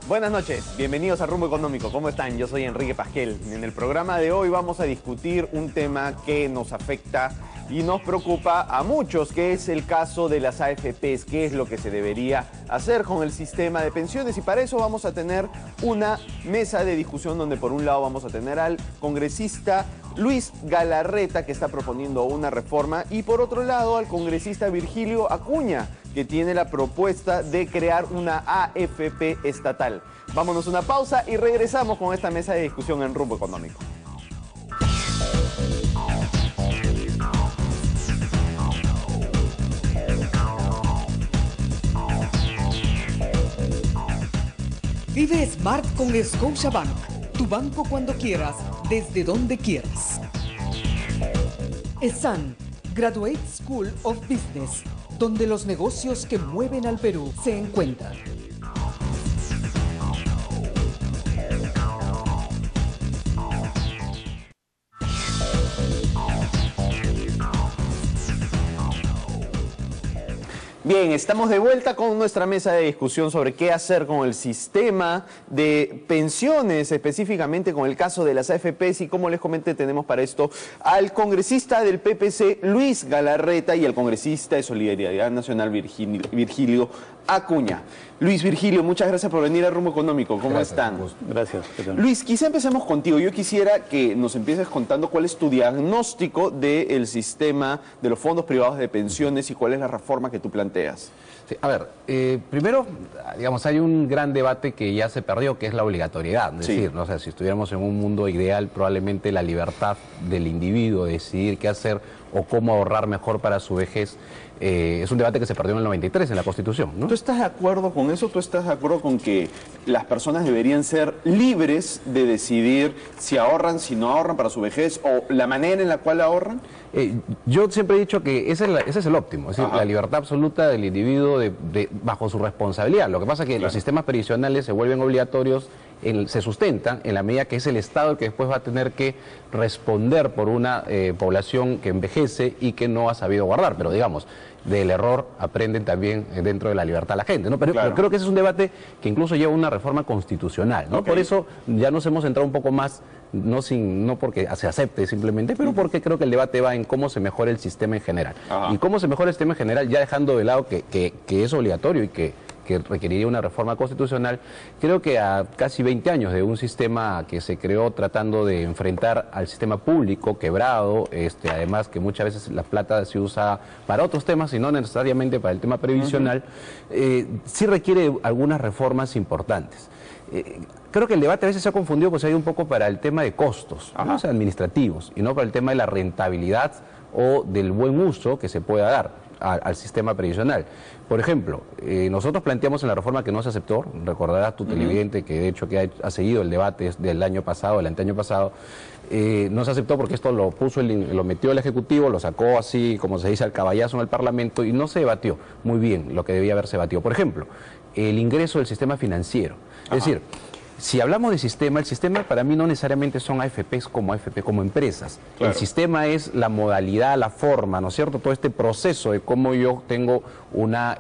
Buenas noches, bienvenidos a Rumbo Económico. ¿Cómo están? Yo soy Enrique Pasquel. En el programa de hoy vamos a discutir un tema que nos afecta y nos preocupa a muchos, que es el caso de las AFPs. ¿Qué es lo que se debería hacer con el sistema de pensiones? Y para eso vamos a tener una mesa de discusión donde por un lado vamos a tener al congresista Luis Galarreta, que está proponiendo una reforma, y por otro lado al congresista Virgilio Acuña, que tiene la propuesta de crear una AFP estatal. Vámonos a una pausa y regresamos con esta mesa de discusión en Rumbo Económico. Vive Smart con Scotiabank, tu banco cuando quieras, desde donde quieras. ESAN, Graduate School of Business, donde los negocios que mueven al Perú se encuentran. Bien, estamos de vuelta con nuestra mesa de discusión sobre qué hacer con el sistema de pensiones, específicamente con el caso de las AFPs, y como les comenté, tenemos para esto al congresista del PPC, Luis Galarreta, y al congresista de Solidaridad Nacional, Virgilio Acuña. Luis, Virgilio, muchas gracias por venir a Rumbo Económico. ¿Cómo están? Gracias. Luis, quizá empecemos contigo. Yo quisiera que nos empieces contando cuál es tu diagnóstico del sistema de los fondos privados de pensiones y cuál es la reforma que tú planteas. Sí, a ver, primero, digamos, hay un gran debate que ya se perdió, que es la obligatoriedad. Es decir, no sé, si estuviéramos en un mundo ideal, probablemente la libertad del individuo de decidir qué hacer o cómo ahorrar mejor para su vejez, es un debate que se perdió en el 93 en la Constitución, ¿no? ¿Tú estás de acuerdo con eso? ¿Tú estás de acuerdo con que las personas deberían ser libres de decidir si ahorran, si no ahorran para su vejez o la manera en la cual ahorran? Yo siempre he dicho que ese es el óptimo, es decir, la libertad absoluta del individuo bajo su responsabilidad. Lo que pasa es que los sistemas previsionales se vuelven obligatorios, se sustentan en la medida que es el Estado el que después va a tener que responder por una población que envejece y que no ha sabido guardar. Pero digamos, del error aprenden también dentro de la libertad la gente, ¿no? Pero creo que ese es un debate que incluso lleva una reforma constitucional, ¿no? Por eso ya nos hemos centrado un poco más, no porque se acepte simplemente, pero porque creo que el debate va en cómo se mejora el sistema en general. Y cómo se mejora el sistema en general, ya dejando de lado que es obligatorio y que requeriría una reforma constitucional. Creo que a casi 20 años de un sistema que se creó tratando de enfrentar al sistema público quebrado, además que muchas veces la plata se usa para otros temas y no necesariamente para el tema previsional, sí requiere algunas reformas importantes. Creo que el debate a veces se ha confundido, pues hay un poco para el tema de costos, ¿no? O sea, administrativos, y no para el tema de la rentabilidad o del buen uso que se pueda dar al sistema previsional. Por ejemplo, nosotros planteamos en la reforma que no se aceptó, recordarás tu televidente que de hecho que ha seguido el debate del año pasado, del anteaño pasado, no se aceptó porque esto lo metió el Ejecutivo, lo sacó así, como se dice, al caballazo en el Parlamento, y no se debatió muy bien lo que debía haberse debatido. Por ejemplo, el ingreso del sistema financiero. Es decir, si hablamos de sistema, el sistema para mí no necesariamente son AFPs como empresas. El sistema es la modalidad, la forma, ¿no es cierto? Todo este proceso de cómo yo tengo una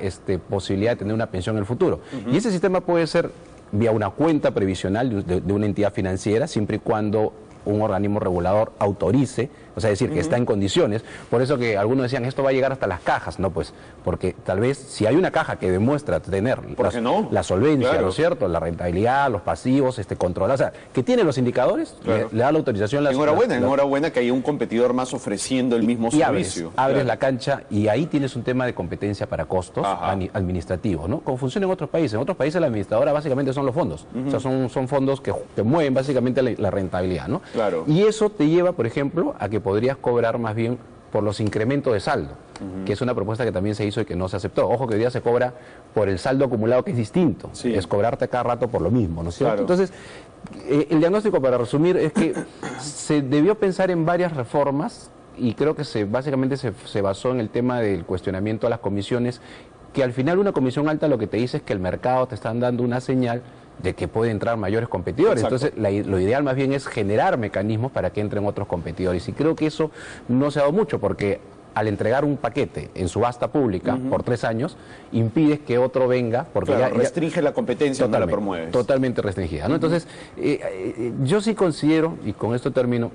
posibilidad de tener una pensión en el futuro. Y ese sistema puede ser vía una cuenta previsional de una entidad financiera, siempre y cuando un organismo regulador autorice, o sea, decir que está en condiciones. Por eso que algunos decían, esto va a llegar hasta las cajas, ¿no? Pues, porque tal vez si hay una caja que demuestra tener la solvencia, ¿no es cierto? La rentabilidad, los pasivos, controlada, o sea, que tiene los indicadores, le da la autorización. Enhorabuena que haya un competidor más ofreciendo el mismo servicio. Abres la cancha y ahí tienes un tema de competencia para costos administrativos, ¿no? Como funciona en otros países. En otros países la administradora básicamente son los fondos. O sea, son fondos que mueven básicamente la rentabilidad, ¿no? Y eso te lleva, por ejemplo, a que podrías cobrar más bien por los incrementos de saldo, que es una propuesta que también se hizo y que no se aceptó. Ojo que hoy día se cobra por el saldo acumulado, que es distinto. Es cobrarte cada rato por lo mismo, ¿no es cierto? Entonces, el diagnóstico, para resumir, es que se debió pensar en varias reformas y creo que básicamente se basó en el tema del cuestionamiento a las comisiones, que al final una comisión alta lo que te dice es que el mercado te están dando una señal de que pueden entrar mayores competidores. Entonces, lo ideal más bien es generar mecanismos para que entren otros competidores. Y creo que eso no se ha dado mucho, porque al entregar un paquete en subasta pública por 3 años, impides que otro venga, porque claro, restringe la competencia, no la promueves. Totalmente restringida, ¿no? Entonces, yo sí considero, y con esto termino,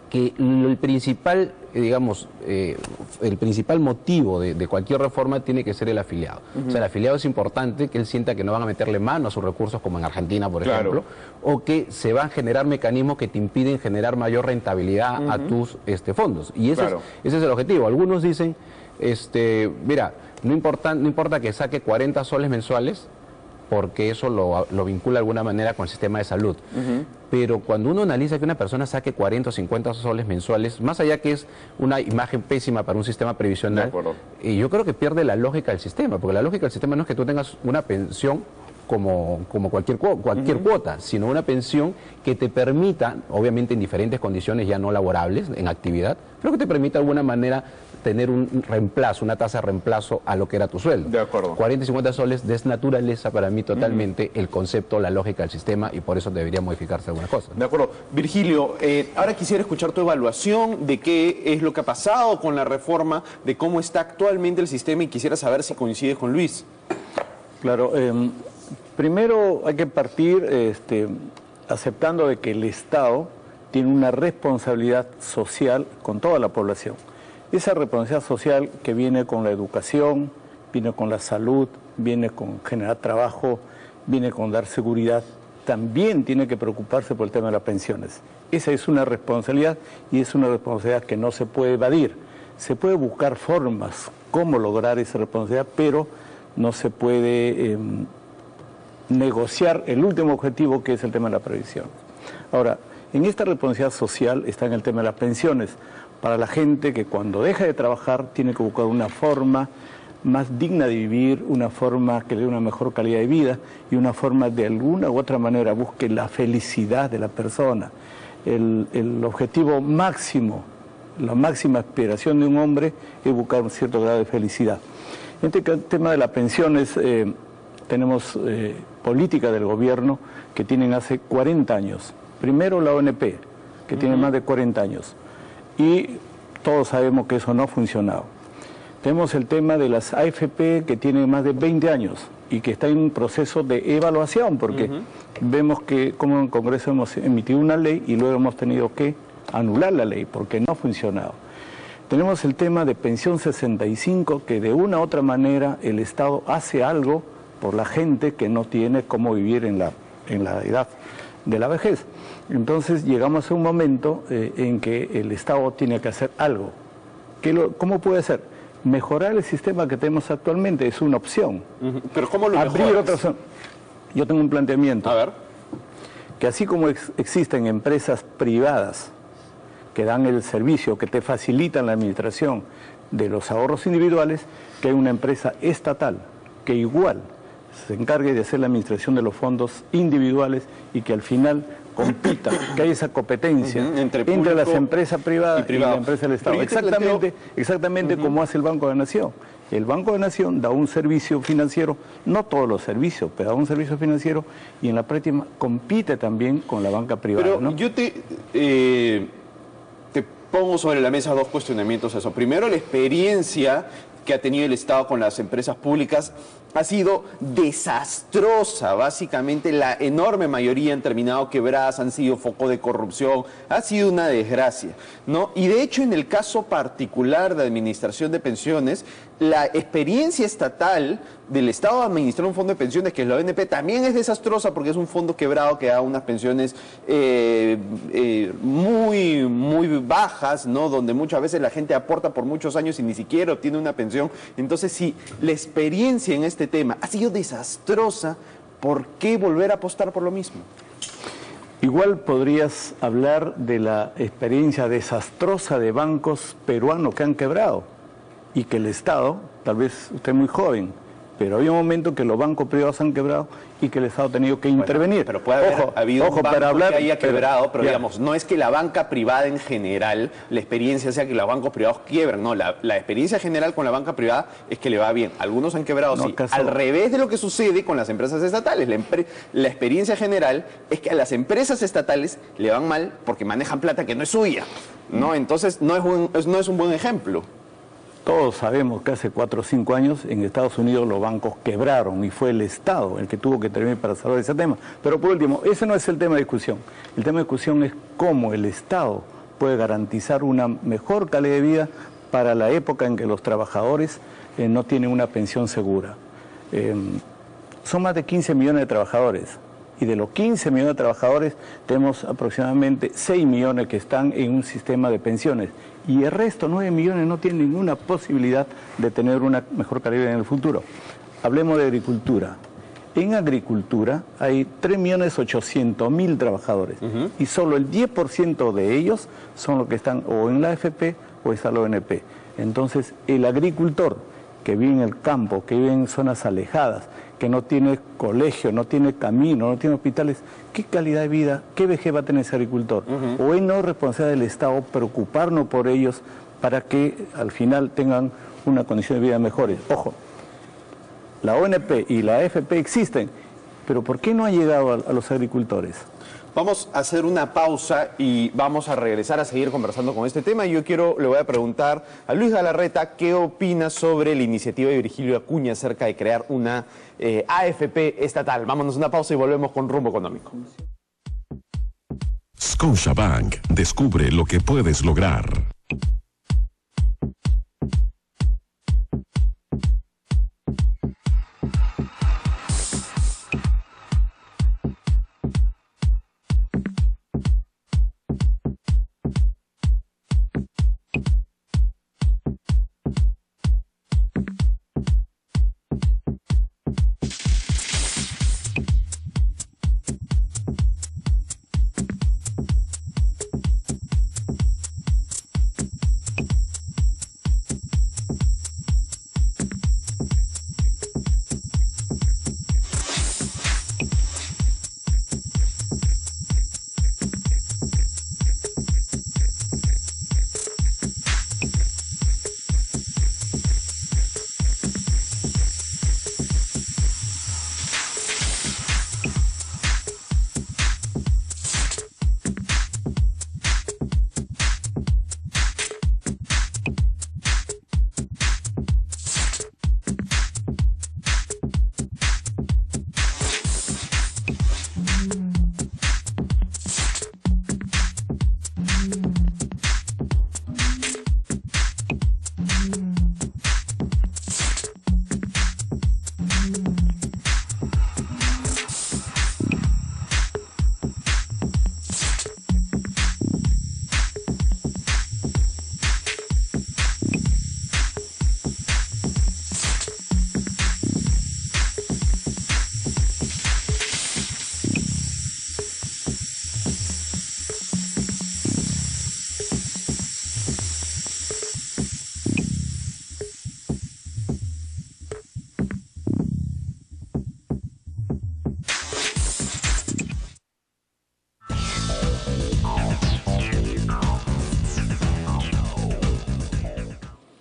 que el principal, digamos, el principal motivo de cualquier reforma tiene que ser el afiliado. O sea, el afiliado es importante que él sienta que no van a meterle mano a sus recursos, como en Argentina, por ejemplo, o que se van a generar mecanismos que te impiden generar mayor rentabilidad a tus fondos. Y ese es el objetivo. Algunos dicen, mira, no importa que saque 40 soles mensuales, porque eso lo vincula de alguna manera con el sistema de salud. Pero cuando uno analiza que una persona saque 40 o 50 soles mensuales, más allá que es una imagen pésima para un sistema previsional, yo creo que pierde la lógica del sistema, porque la lógica del sistema no es que tú tengas una pensión como cualquier cuota, sino una pensión que te permita, obviamente en diferentes condiciones ya no laborables, en actividad, pero que te permita de alguna manera tener un reemplazo, una tasa de reemplazo a lo que era tu sueldo. De acuerdo. 40 y 50 soles desnaturaliza para mí totalmente el concepto, la lógica del sistema, y por eso debería modificarse algunas cosas. De acuerdo. Virgilio, ahora quisiera escuchar tu evaluación de qué es lo que ha pasado con la reforma, de cómo está actualmente el sistema, y quisiera saber si coincides con Luis. Claro, primero hay que partir aceptando de que el Estado tiene una responsabilidad social con toda la población. Esa responsabilidad social que viene con la educación, viene con la salud, viene con generar trabajo, viene con dar seguridad, también tiene que preocuparse por el tema de las pensiones. Esa es una responsabilidad, y es una responsabilidad que no se puede evadir. Se puede buscar formas cómo lograr esa responsabilidad, pero no se puede negociar el último objetivo, que es el tema de la previsión. Ahora, en esta responsabilidad social está en el tema de las pensiones, para la gente que cuando deja de trabajar tiene que buscar una forma más digna de vivir, una forma que le dé una mejor calidad de vida, y una forma de alguna u otra manera busque la felicidad de la persona. El objetivo máximo, la máxima aspiración de un hombre es buscar un cierto grado de felicidad. En este tema de las pensiones tenemos políticas del gobierno que tienen hace 40 años. Primero la ONP, que tiene más de 40 años. Y todos sabemos que eso no ha funcionado. Tenemos el tema de las AFP, que tienen más de 20 años y que está en un proceso de evaluación, porque vemos que como en el Congreso hemos emitido una ley y luego hemos tenido que anular la ley porque no ha funcionado. Tenemos el tema de pensión 65, que de una u otra manera el Estado hace algo por la gente que no tiene cómo vivir en la edad de la vejez. Entonces llegamos a un momento en que el Estado tiene que hacer algo. ¿Cómo puede ser? Mejorar el sistema que tenemos actualmente es una opción. ¿Pero cómo lo abrir otra opción? Yo tengo un planteamiento. A ver. Que así como existen empresas privadas que dan el servicio, que te facilitan la administración de los ahorros individuales, que hay una empresa estatal que igual se encargue de hacer la administración de los fondos individuales, y que al final compita, que hay esa competencia entre las empresas privadas y la empresa del Estado. Exactamente como hace el Banco de la Nación. El Banco de la Nación da un servicio financiero, no todos los servicios, pero da un servicio financiero, y en la práctica compite también con la banca privada. Pero ¿no? yo te pongo sobre la mesa dos cuestionamientos a eso. Primero, la experiencia que ha tenido el Estado con las empresas públicas ha sido desastrosa. Básicamente la enorme mayoría han terminado quebradas, han sido foco de corrupción, ha sido una desgracia, ¿no? Y de hecho, en el caso particular de administración de pensiones, la experiencia estatal del Estado de administrar un fondo de pensiones, que es la ONP, también es desastrosa, porque es un fondo quebrado que da unas pensiones muy bajas, ¿no? Donde muchas veces la gente aporta por muchos años y ni siquiera obtiene una pensión. Entonces, si la experiencia en este tema ha sido desastrosa, ¿por qué volver a apostar por lo mismo? Igual podrías hablar de la experiencia desastrosa de bancos peruanos que han quebrado, y que el Estado, tal vez usted es muy joven, pero había un momento que los bancos privados han quebrado y que el Estado ha tenido que intervenir. Pero puede haber habido un banco que haya quebrado, pero digamos, no es que la banca privada en general, la experiencia sea que los bancos privados quiebran, no, la experiencia general con la banca privada es que le va bien. Algunos han quebrado, sí. Al revés de lo que sucede con las empresas estatales. La experiencia general es que a las empresas estatales le van mal porque manejan plata que no es suya, ¿no? Entonces no es un buen ejemplo. Todos sabemos que hace 4 o 5 años en Estados Unidos los bancos quebraron y fue el Estado el que tuvo que intervenir para salvar ese tema. Pero por último, ese no es el tema de discusión. El tema de discusión es cómo el Estado puede garantizar una mejor calidad de vida para la época en que los trabajadores no tienen una pensión segura. Son más de 15 millones de trabajadores. Y de los 15 millones de trabajadores, tenemos aproximadamente 6 millones que están en un sistema de pensiones. Y el resto, 9 millones, no tienen ninguna posibilidad de tener una mejor calidad en el futuro. Hablemos de agricultura. En agricultura hay 3.800.000 trabajadores. Y solo el 10% de ellos son los que están o en la AFP o está la ONP. Entonces, el agricultor que vive en el campo, que vive en zonas alejadas, que no tiene colegio, no tiene camino, no tiene hospitales, ¿qué calidad de vida, qué vejez va a tener ese agricultor? ¿O es no responsabilidad del Estado preocuparnos por ellos para que al final tengan una condición de vida mejores? Ojo, la ONP y la AFP existen, pero ¿por qué no ha llegado a los agricultores? Vamos a hacer una pausa y vamos a regresar a seguir conversando con este tema. Yo le voy a preguntar a Luis Galarreta qué opina sobre la iniciativa de Virgilio Acuña acerca de crear una AFP estatal. Vámonos a una pausa y volvemos con Rumbo Económico. Scotiabank, descubre lo que puedes lograr.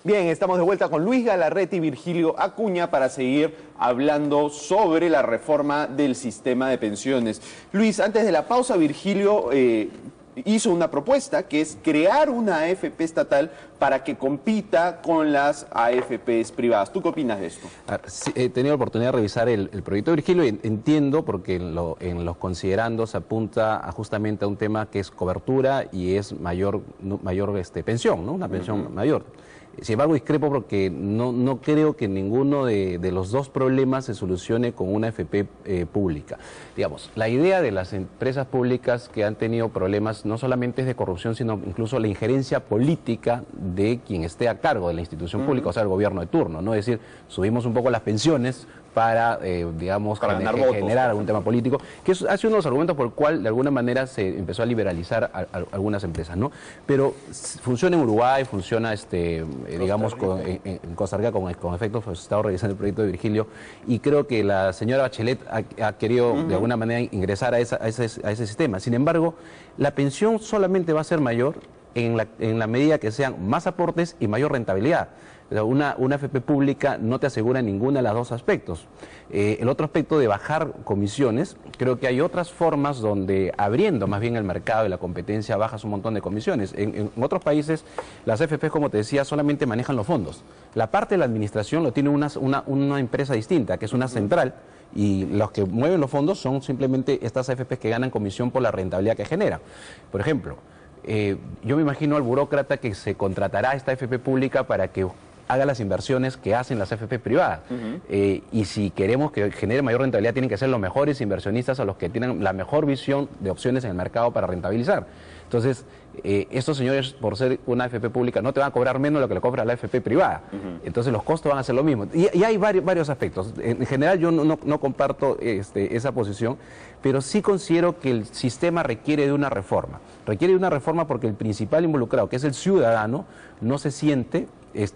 Bien, estamos de vuelta con Luis Galarreta y Virgilio Acuña para seguir hablando sobre la reforma del sistema de pensiones. Luis, antes de la pausa, Virgilio hizo una propuesta que es crear una AFP estatal para que compita con las AFPs privadas. ¿Tú qué opinas de esto? Sí, he tenido la oportunidad de revisar el proyecto de Virgilio y entiendo porque en los considerandos apunta justamente a un tema que es cobertura y es mayor pensión, ¿no? Una pensión mayor. Sin embargo, discrepo porque no creo que ninguno de los dos problemas se solucione con una AFP pública. Digamos, la idea de las empresas públicas que han tenido problemas no solamente es de corrupción, sino incluso la injerencia política de quien esté a cargo de la institución pública, o sea, el gobierno de turno, ¿no? Es decir, subimos un poco las pensiones para, digamos, generar algún tema político, que ha sido uno de los argumentos por el cual, de alguna manera, se empezó a liberalizar a algunas empresas, ¿no? Pero funciona en Uruguay, funciona, digamos, en Costa Rica con efectos, pues he estado revisando el proyecto de Virgilio, y creo que la señora Bachelet ha querido, de alguna manera, ingresar a ese sistema. Sin embargo, la pensión solamente va a ser mayor en la medida que sean más aportes y mayor rentabilidad. O sea, una AFP pública no te asegura ninguna de los dos aspectos. El otro aspecto de bajar comisiones, creo que hay otras formas donde abriendo más bien el mercado y la competencia bajas un montón de comisiones. En otros países las AFP, como te decía, solamente manejan los fondos. La parte de la administración lo tiene una empresa distinta, que es una central, y los que mueven los fondos son simplemente estas AFP que ganan comisión por la rentabilidad que genera. Por ejemplo, yo me imagino al burócrata que se contratará a esta AFP pública para que haga las inversiones que hacen las AFP privadas. Y si queremos que genere mayor rentabilidad, tienen que ser los mejores inversionistas o los que tienen la mejor visión de opciones en el mercado para rentabilizar. Entonces, estos señores, por ser una AFP pública, no te van a cobrar menos de lo que le cobra la AFP privada. Entonces, los costos van a ser lo mismo. Y hay varios aspectos. En general, yo no comparto esa posición, pero sí considero que el sistema requiere de una reforma. Requiere de una reforma porque el principal involucrado, que es el ciudadano, no se siente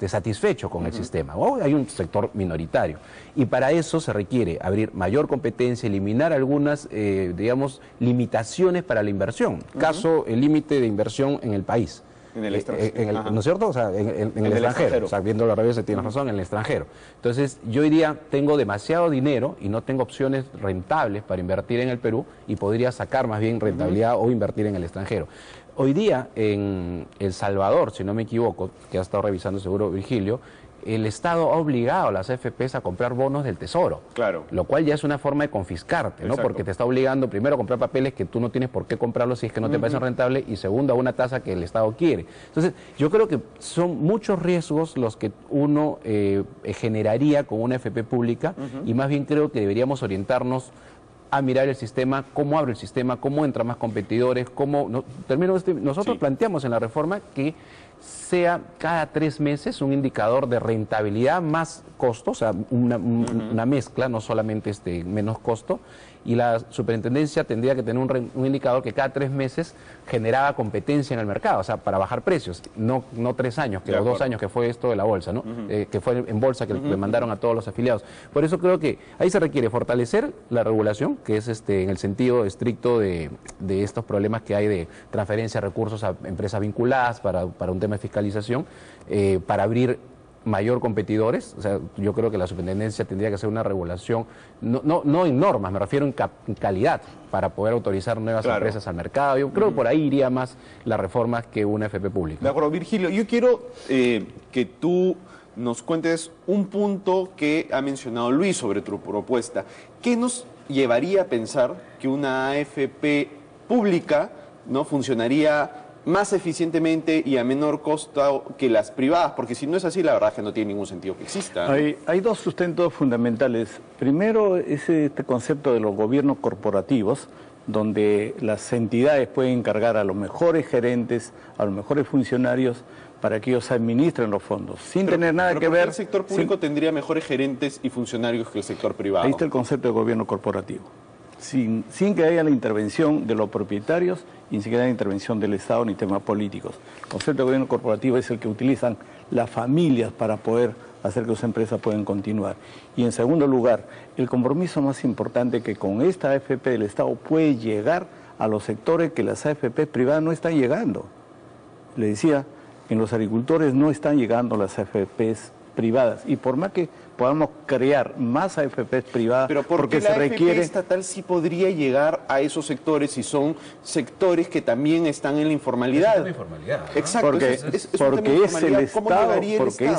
satisfecho con el sistema. Hay un sector minoritario. Y para eso se requiere abrir mayor competencia, eliminar algunas, digamos, limitaciones para la inversión. Caso, el límite de inversión en el país. En el extranjero. ¿No es cierto? O sea, en el extranjero. O sea, viendo al revés, tienes razón, en el extranjero. Entonces, yo diría, tengo demasiado dinero y no tengo opciones rentables para invertir en el Perú y podría sacar más bien rentabilidad o invertir en el extranjero. Hoy día, en El Salvador, si no me equivoco, que ha estado revisando seguro Virgilio, el Estado ha obligado a las AFPs a comprar bonos del Tesoro. Claro. Lo cual ya es una forma de confiscarte, ¿no? Porque te está obligando primero a comprar papeles que tú no tienes por qué comprarlos si es que no te parecen rentables, y segundo, a una tasa que el Estado quiere. Entonces, yo creo que son muchos riesgos los que uno generaría con una AFP pública, y más bien creo que deberíamos orientarnos a mirar el sistema, cómo abre el sistema, cómo entra más competidores, nosotros planteamos en la reforma que sea cada 3 meses un indicador de rentabilidad más costo, o sea, una mezcla, no solamente menos costo, y la superintendencia tendría que tener un indicador que cada 3 meses generaba competencia en el mercado, o sea, para bajar precios, no 3 años, o 2 años que fue esto de la bolsa, ¿no? Que fue en bolsa que le mandaron a todos los afiliados. Por eso creo que ahí se requiere fortalecer la regulación, que es en el sentido estricto de estos problemas que hay de transferencia de recursos a empresas vinculadas para un tema de fiscalización, para abrir mayor competidores. O sea, yo creo que la superintendencia tendría que hacer una regulación, no en normas, me refiero en calidad, para poder autorizar nuevas empresas al mercado. Yo creo que por ahí iría más la reforma que una AFP pública. De acuerdo, Virgilio, yo quiero que tú nos cuentes un punto que ha mencionado Luis sobre tu propuesta. ¿Qué nos llevaría a pensar que una AFP pública no funcionaría más eficientemente y a menor costo que las privadas? Porque si no es así, la verdad es que no tiene ningún sentido que exista, ¿no? Hay 2 sustentos fundamentales. Primero es este concepto de los gobiernos corporativos, donde las entidades pueden encargar a los mejores gerentes, a los mejores funcionarios, para que ellos administren los fondos, sin tener nada que ver. El sector público tendría mejores gerentes y funcionarios que el sector privado. Ahí está el concepto de gobierno corporativo. Sin que haya la intervención de los propietarios y sin que haya la intervención del Estado ni temas políticos. El concepto de gobierno corporativo es el que utilizan las familias para poder hacer que sus empresas puedan continuar. Y en segundo lugar, el compromiso más importante, que con esta AFP del Estado puede llegar a los sectores que las AFP privadas no están llegando. Le decía, en los agricultores no están llegando las AFPs privadas, y por más que podamos crear más AFPs privadas, pero porque la AFP estatal sí podría llegar a esos sectores, y son sectores que también están en la informalidad. Es informalidad, ¿no? Exacto, porque es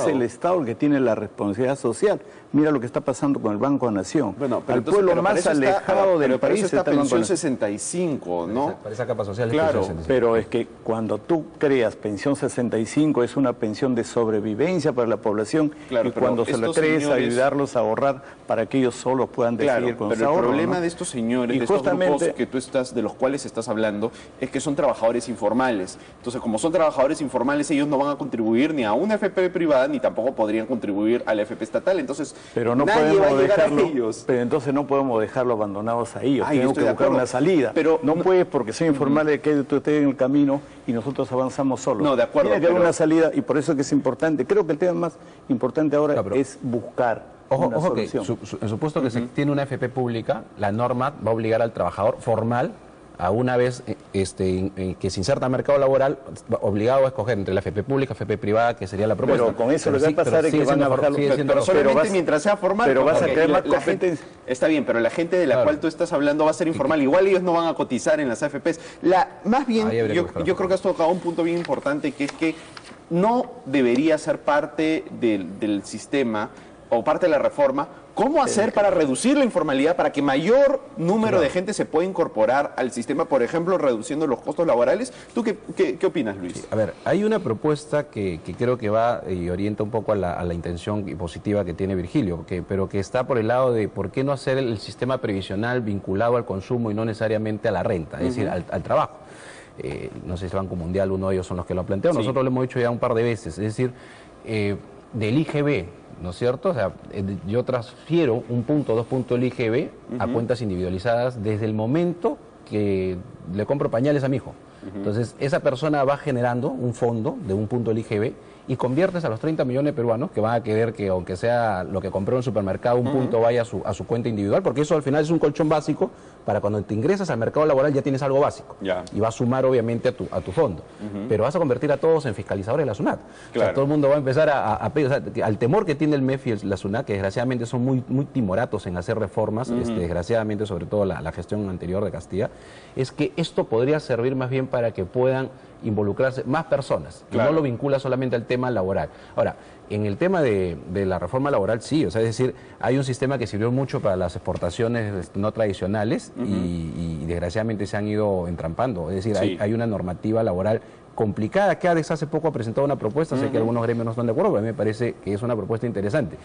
el Estado el que tiene la responsabilidad social. Mira lo que está pasando con el Banco de Nación. Bueno, pero al pueblo más alejado del país está pensión 65, ¿no? Para esa capa social, claro, es 65. pero es que cuando tú creas pensión 65 es una pensión de sobrevivencia para la población, y cuando se la crees, ayudarlos a ahorrar para que ellos solos puedan decidir con su ahorro. El problema de estos señores, de estos grupos de los cuales estás hablando, es que son trabajadores informales. Entonces, como son trabajadores informales, ellos no van a contribuir ni a una AFP privada, ni tampoco podrían contribuir a la AFP estatal. Entonces, pero no nadie va a llegar a dejarlo, ellos. Pero entonces no podemos dejarlos abandonados a ellos. Tenemos que buscar una salida. Pero no puede, porque son informales, que tú estés en el camino y nosotros avanzamos solos. No, de acuerdo. Tiene que haber una salida, y por eso que es importante. Creo que el tema más importante ahora es buscar una solución. En supuesto que se tiene una AFP pública, la norma va a obligar al trabajador formal a una vez que se inserta al mercado laboral, obligado a escoger entre la FP pública, FP privada, que sería la propuesta. Pero con eso lo que va a pasar es que van a bajar los... Pero solamente mientras sea formal. Pero vas a crear más la gente, está bien, pero la gente de la cual tú estás hablando va a ser informal. Igual ellos no van a cotizar en las AFPs. Más bien, yo creo que has tocado un punto bien importante, que es que no debería ser parte del sistema o parte de la reforma. ¿Cómo hacer para reducir la informalidad, para que mayor número de gente se pueda incorporar al sistema, por ejemplo, reduciendo los costos laborales? ¿Tú qué opinas, Luis? Sí, a ver, hay una propuesta que creo que va y orienta un poco a la intención positiva que tiene Virgilio, pero que está por el lado de por qué no hacer el sistema previsional vinculado al consumo y no necesariamente a la renta, es decir, al trabajo. No sé si el Banco Mundial, uno de ellos son los que lo han planteado, nosotros lo hemos dicho ya un par de veces, es decir, del IGB, ¿no es cierto? O sea, yo transfiero un punto, 2 puntos del IGB a cuentas individualizadas desde el momento que le compro pañales a mi hijo. Entonces, esa persona va generando un fondo de un punto del IGB y conviertes a los 30 millones de peruanos que van a querer que, aunque sea lo que compró en el supermercado, un punto vaya a su cuenta individual, porque eso al final es un colchón básico para cuando te ingresas al mercado laboral ya tienes algo básico. Y va a sumar obviamente a tu fondo. Pero vas a convertir a todos en fiscalizadores de la SUNAT. O sea, todo el mundo va a empezar a pedir. O sea, al temor que tiene el MEF y la SUNAT, que desgraciadamente son muy timoratos en hacer reformas, desgraciadamente, sobre todo la gestión anterior de Castilla, es que esto podría servir más bien para que puedan involucrarse más personas, y no lo vincula solamente al tema laboral. Ahora, en el tema de la reforma laboral, sí, o sea, es decir, hay un sistema que sirvió mucho para las exportaciones no tradicionales y desgraciadamente se han ido entrampando, es decir, hay una normativa laboral complicada, que ADEX hace poco ha presentado una propuesta, sé que algunos gremios no están de acuerdo, pero a mí me parece que es una propuesta interesante.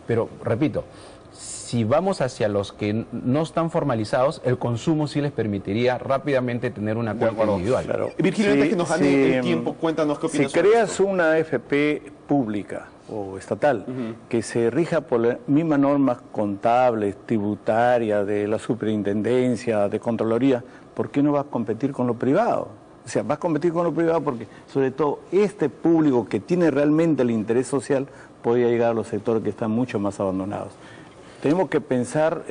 Pero, repito, si vamos hacia los que no están formalizados, el consumo sí les permitiría rápidamente tener una cuenta individual. Claro. Virgilio, antes que nos gane el tiempo, cuéntanos qué opinas. Si creas una AFP pública o estatal que se rija por las mismas normas contables, tributarias, de la superintendencia, de Contraloría, ¿por qué no vas a competir con lo privado? O sea, vas a competir con lo privado porque, sobre todo, este público que tiene realmente el interés social podría llegar a los sectores que están mucho más abandonados. Tenemos que pensar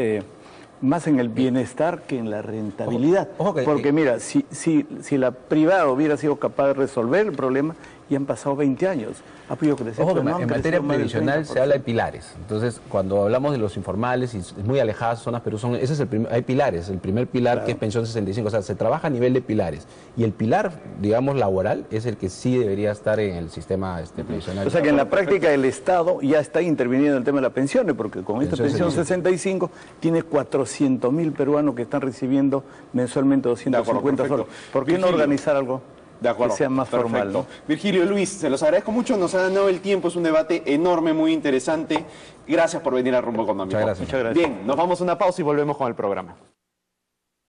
más en el bienestar que en la rentabilidad. Porque mira, si la privada hubiera sido capaz de resolver el problema, ya han pasado 20 años. Ha podido crecer. Ojo que en materia previsional se habla de pilares. Entonces, cuando hablamos de los informales y muy alejadas zonas, pero ese es hay pilares. El primer pilar, que es pensión 65, o sea, se trabaja a nivel de pilares. Y el pilar, digamos, laboral, es el que sí debería estar en el sistema previsional. O sea que en la práctica el Estado ya está interviniendo en el tema de las pensiones, porque con esta pensión 65 tiene 400.000 peruanos que están recibiendo mensualmente 250 soles. ¿Por qué no organizar algo que sea más formal, ¿no? Virgilio, Luis, se los agradezco mucho, nos ha dado el tiempo, es un debate enorme, muy interesante. Gracias por venir a Rumbo Económico. Muchas gracias. Bien, nos vamos a una pausa y volvemos con el programa.